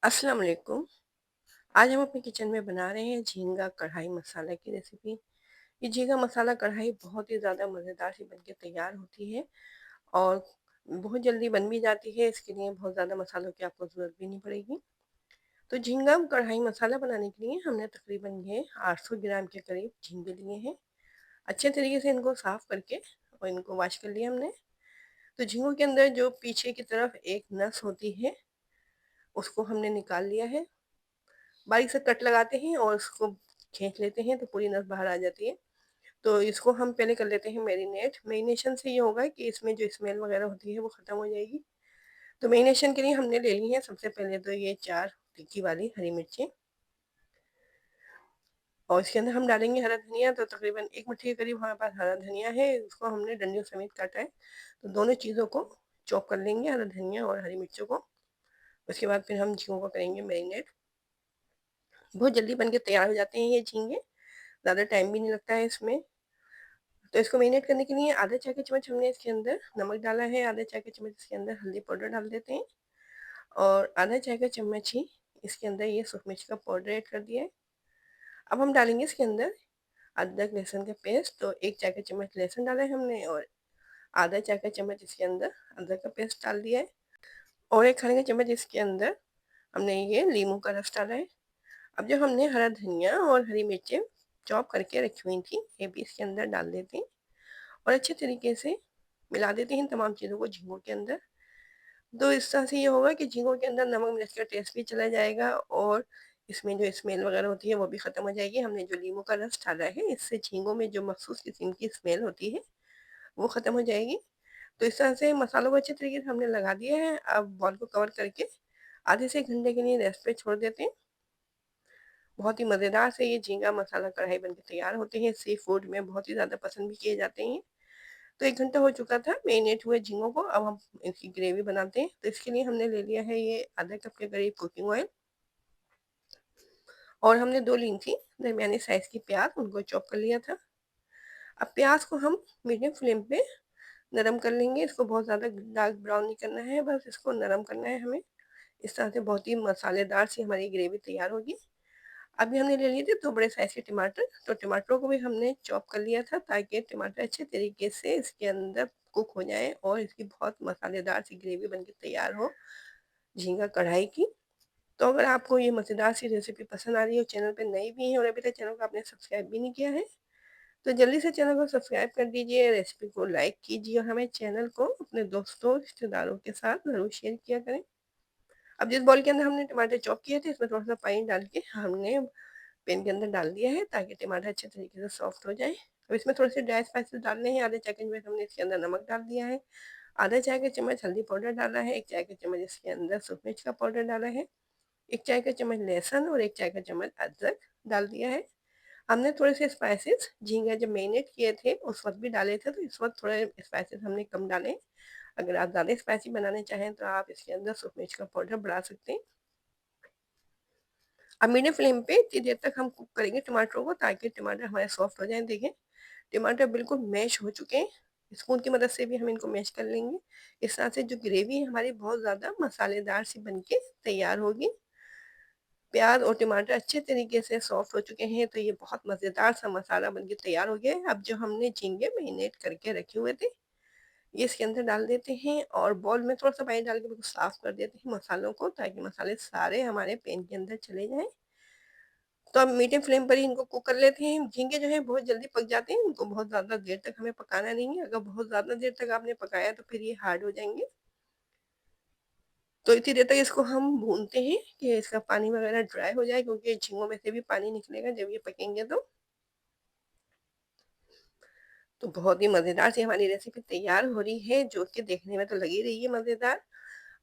अस्सलाम वालेकुम। आज हम अपने किचन में बना रहे हैं झींगा कढ़ाई मसाला की रेसिपी। ये झींगा मसाला कढ़ाई बहुत ही ज़्यादा मज़ेदार सी बनके तैयार होती है और बहुत जल्दी बन भी जाती है। इसके लिए बहुत ज़्यादा मसालों की आपको ज़रूरत भी नहीं पड़ेगी। तो झींगा कढ़ाई मसाला बनाने के लिए हमने तकरीबन ये 800 ग्राम के करीब झींगे लिए हैं। अच्छे तरीके से इनको साफ़ करके और इनको वॉश कर लिया हमने। तो झींगों के अंदर जो पीछे की तरफ एक नस होती है, उसको हमने निकाल लिया है। बारीक से कट लगाते हैं और उसको खींच लेते हैं तो पूरी नस बाहर आ जाती है। तो इसको हम पहले कर लेते हैं मैरिनेट। मैरिनेशन से ये होगा कि इसमें जो स्मेल वगैरह होती है वो ख़त्म हो जाएगी। तो मैरिनेशन के लिए हमने ले ली है सबसे पहले तो ये 4 तीखी वाली हरी मिर्चें और इसके अंदर हम डालेंगे हरा धनिया। तो तकरीबन 1 मुट्ठी के करीब हमारे पास हरा धनिया है, उसको हमने डंडियों समेत काटा है। तो दोनों चीज़ों को चॉप कर लेंगे, हरा धनिया और हरी मिर्चों को। उसके बाद फिर हम झींगों को करेंगे मैरिनेट। बहुत जल्दी बन के तैयार हो जाते हैं ये झींगे, ज़्यादा टाइम भी नहीं लगता है इसमें। तो इसको मैरिनेट करने के लिए आधा चाय का चम्मच हमने इसके अंदर नमक डाला है, आधा चाय का चम्मच इसके अंदर हल्दी पाउडर डाल देते हैं और आधा चाय का चम्मच ही इसके अंदर ये सूख मिर्च का पाउडर ऐड कर दिया है। अब हम डालेंगे इसके अंदर अदरक लहसुन का पेस्ट। तो 1 चाय का चम्मच लहसुन डाला है हमने और आधा चाय का चम्मच इसके अंदर अदरक का पेस्ट डाल दिया है और 1 खाने का चम्मच इसके अंदर हमने ये लीमू का रस डाला है। अब जो हमने हरा धनिया और हरी मिर्चें चॉप करके रखी हुई थी, ये भी इसके अंदर डाल देते हैं और अच्छे तरीके से मिला देते हैं तमाम चीज़ों को झींगों के अंदर। तो इस तरह से ये होगा कि झींगों के अंदर नमक मिर्च का टेस्ट भी चला जाएगा और इसमें जो स्मेल वगैरह होती है वो भी ख़त्म हो जाएगी। हमने जो नींबू का रस डाला है, इससे झींगों में जो मखसूस किस्म की स्मेल होती है वो ख़त्म हो जाएगी। तो इस तरह से मसालों को अच्छे तरीके से हमने लगा दिया है। अब बॉल को कवर करके आधे से 1 घंटे के लिए रेस्ट पे छोड़ देते हैं। बहुत ही मज़ेदार से ये झींगा मसाला कढ़ाई बनके तैयार होते हैं। सी फूड में बहुत ही ज़्यादा पसंद भी किए जाते हैं। तो 1 घंटा हो चुका था मैरिनेट हुए झींगों को। अब हम इसकी ग्रेवी बनाते हैं। तो इसके लिए हमने ले लिया है ये आधा कप के करीब कुकिंग ऑयल और हमने 2 ली थी दरमियानी साइज़ की प्याज़, उनको चॉप कर लिया था। अब प्याज़ को हम मीडियम फ्लेम पे नरम कर लेंगे। इसको बहुत ज़्यादा डार्क ब्राउन नहीं करना है, बस इसको नरम करना है हमें। इस तरह से बहुत ही मसालेदार सी हमारी ग्रेवी तैयार होगी। अभी हमने ले लिए थे 2 बड़े साइज़ के टमाटर। तो टमाटरों को भी हमने चॉप कर लिया था ताकि टमाटर अच्छे तरीके से इसके अंदर कुक हो जाएँ और इसकी बहुत मसालेदार सी ग्रेवी बनके तैयार हो झींगा कढ़ाई की। तो अगर आपको ये मज़ेदार सी रेसिपी पसंद आ रही है और चैनल पे नए भी हैं और अभी तक चैनल को आपने सब्सक्राइब भी नहीं किया है, तो जल्दी से चैनल को सब्सक्राइब कर दीजिए, रेसिपी को लाइक कीजिए और हमें चैनल को अपने दोस्तों, रिश्तेदारों के साथ ज़रूर शेयर किया करें। अब जिस बाउल के अंदर हमने टमाटर चॉप किए थे, इसमें थोड़ा-सा पानी डाल के हमने पैन के अंदर डाल दिया है ताकि टमाटर अच्छे तरीके से सॉफ्ट हो जाए। अब इसमें थोड़े से ड्राई स्पाइसेस डालने हैं। आधे चाय का चम्मच हमने इसके अंदर नमक डाल दिया है, आधा चाय का चम्मच हल्दी पाउडर डाला है, 1 चाय का चम्मच इसके अंदर सूख मिर्च का पाउडर डाला है, 1 चाय का चम्मच लहसुन और 1 चाय का चम्मच अदरक डाल दिया है। हमने थोड़े से स्पाइसेस झींगा जब मैरिनेट किए थे उस वक़्त भी डाले थे, तो इस वक़्त थोड़े स्पाइसेस हमने कम डाले। अगर आप ज़्यादा स्पाइसी बनाना चाहें तो आप इसके अंदर सूख मिर्च का पाउडर बढ़ा सकते हैं। अब मीडियम फ्लेम पे इतनी देर तक हम कुक करेंगे टमाटरों को ताकि टमाटर हमारे सॉफ्ट हो जाएँ। देखिए, टमाटर बिल्कुल मैश हो चुके हैं। स्पून की मदद से भी हम इनको मैश कर लेंगे। इस तरह से जो ग्रेवी है हमारी बहुत ज़्यादा मसालेदार सी बनके तैयार होगी। प्याज़ और टमाटर अच्छे तरीके से सॉफ्ट हो चुके हैं, तो ये बहुत मज़ेदार सा मसाला बनके तैयार हो गया है। अब जो हमने झींगे मैरिनेट करके रखे हुए थे, ये इसके अंदर डाल देते हैं और बाउल में थोड़ा-सा पानी डाल के बिल्कुल साफ़ कर देते हैं मसालों को ताकि मसाले सारे हमारे पैन के अंदर चले जाएँ। तो अब मीडियम फ्लेम पर ही इनको कुक कर लेते हैं। झींगे जो हैं बहुत जल्दी पक जाते हैं, इनको बहुत ज़्यादा देर तक हमें पकाना नहीं है। अगर बहुत ज़्यादा देर तक आपने पकाया तो फिर ये हार्ड हो जाएँगे। तो इतनी देर तक इसको हम भूनते हैं कि इसका पानी वगैरह ड्राई हो जाए, क्योंकि झींगों में से भी पानी निकलेगा जब ये पकेंगे तो। तो बहुत ही मज़ेदार सी हमारी रेसिपी तैयार हो रही है, जो कि देखने में तो लग ही रही है मज़ेदार।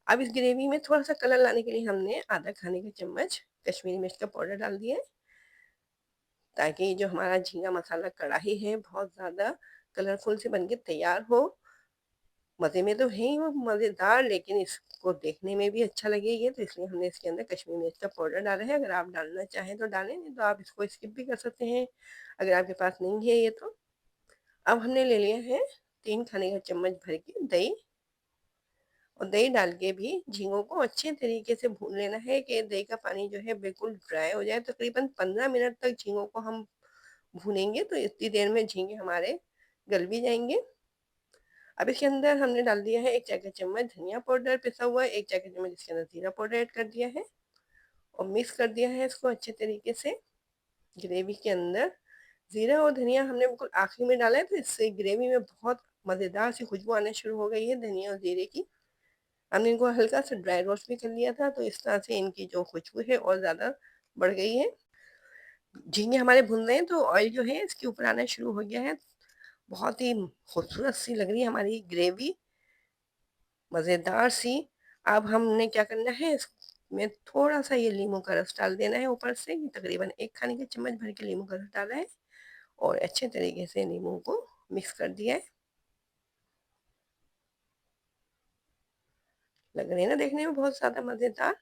अब इस ग्रेवी में थोड़ा-सा कलर लाने के लिए हमने आधा खाने का चम्मच कश्मीरी मिर्च का पाउडर डाल दिया है, ताकि जो हमारा झींगा मसाला कढ़ाई है बहुत ज़्यादा कलरफुल से बनके तैयार हो। मज़े में तो है ही वो मज़ेदार, लेकिन इसको देखने में भी अच्छा लगे ये, तो इसलिए हमने इसके अंदर कश्मीरी मिर्च का पाउडर डाला है। अगर आप डालना चाहें तो डालें, नहीं तो आप इसको स्किप भी कर सकते हैं, अगर आपके पास नहीं है ये तो। अब हमने ले लिया है 3 खाने का चम्मच भर के दही और दही डाल के भी झींगों को अच्छे तरीके से भून लेना है कि दही का पानी जो है बिल्कुल ड्राई हो जाए। तकरीबन 15 मिनट तक झींगों को हम भूनेंगे, तो इतनी देर में झींगे हमारे गल भी जाएंगे। अब इसके अंदर हमने डाल दिया है 1 चाय का चम्मच धनिया पाउडर पिसा हुआ, 1 चाय का चम्मच इसके अंदर जीरा पाउडर ऐड कर दिया है और मिक्स कर दिया है इसको अच्छे तरीके से ग्रेवी के अंदर। जीरा और धनिया हमने बिल्कुल आखिरी में डाला है, तो इससे ग्रेवी में बहुत मज़ेदार सी खुशबू आना शुरू हो गई है धनिया और जीरे की। हमने इनको हल्का सा ड्राई रोस्ट भी कर लिया था, तो इस तरह से इनकी जो खुशबू है और ज़्यादा बढ़ गई है। झींगे हमारे भुन रहे हैं तो ऑयल जो है इसके ऊपर आना शुरू हो गया है। बहुत ही खूबसूरत सी लग रही है हमारी ग्रेवी, मज़ेदार सी। अब हमने क्या करना है, इसमें थोड़ा सा ये नींबू का रस डाल देना है ऊपर से। ये तकरीबन 1 खाने का चम्मच भर के नींबू का रस डाला है और अच्छे तरीके से नींबू को मिक्स कर दिया है। लग रहे हैं ना देखने में बहुत ज़्यादा मज़ेदार।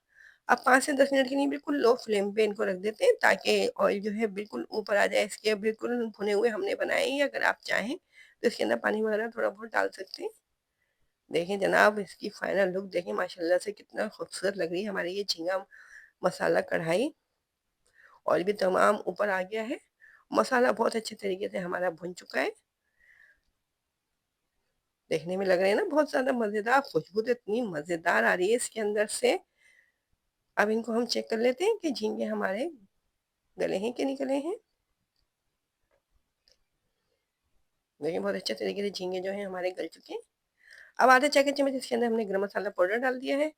अब 5 से 10 मिनट के लिए बिल्कुल लो फ्लेम पे इनको रख देते हैं, ताकि ऑयल जो है बिल्कुल ऊपर आ जाए इसके। बिल्कुल भुने हुए हमने बनाए हैं, अगर आप चाहें तो इसके अंदर पानी वगैरह थोड़ा बहुत डाल सकते हैं। देखें जनाब, इसकी फाइनल लुक देखें, माशाल्लाह से कितना खूबसूरत लग रही है हमारी ये झींगा मसाला कढ़ाई। ऑयल भी तमाम ऊपर आ गया है, मसाला बहुत अच्छे तरीके से हमारा भुन चुका है। देखने में लग रहे हैं ना बहुत ज़्यादा मज़ेदार, खुशबू तो इतनी मज़ेदार आ रही है इसके अंदर से। अब इनको हम चेक कर लेते हैं कि झींगे हमारे गले हैं कि नहीं गले हैं। देखिए बहुत अच्छे तरीके से झींगे जो हैं हमारे गल चुके हैं। अब आधे चाय के चम्मच इसके अंदर हमने गरम मसाला पाउडर डाल दिया है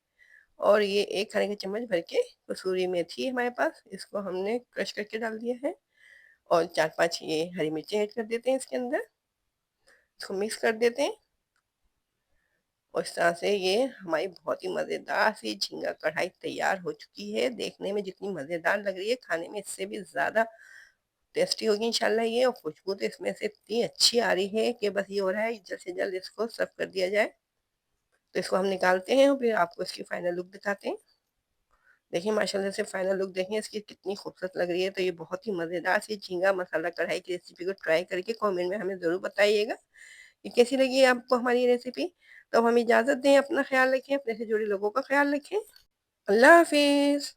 और ये 1 खाने का चम्मच भर के कसूरी मेथी है हमारे पास, इसको हमने क्रश करके डाल दिया है और 4-5 ये हरी मिर्ची ऐड कर देते हैं इसके अंदर। इसको मिक्स कर देते हैं और इस तरह से ये हमारी बहुत ही मज़ेदार सी झींगा कढ़ाई तैयार हो चुकी है। देखने में जितनी मज़ेदार लग रही है, खाने में इससे भी ज़्यादा टेस्टी होगी इंशाल्लाह ये। और खुशबू तो इसमें से इतनी अच्छी आ रही है कि बस ये हो रहा है जल्द से जल्द इसको सर्व कर दिया जाए। तो इसको हम निकालते हैं और फिर आपको इसकी फाइनल लुक दिखाते हैं। देखिए माशाल्लाह से फाइनल लुक देखें इसकी कितनी खूबसूरत लग रही है। तो ये बहुत ही मज़ेदार सी झींगा मसाला कढ़ाई की रेसिपी को ट्राई करके कमेंट में हमें ज़रूर बताइएगा कि कैसी लगी आपको हमारी ये रेसिपी। तो अब हमें इजाज़त दें, अपना ख़्याल रखें, अपने से जुड़े लोगों का ख़्याल रखें। अल्लाह हाफ़िज़।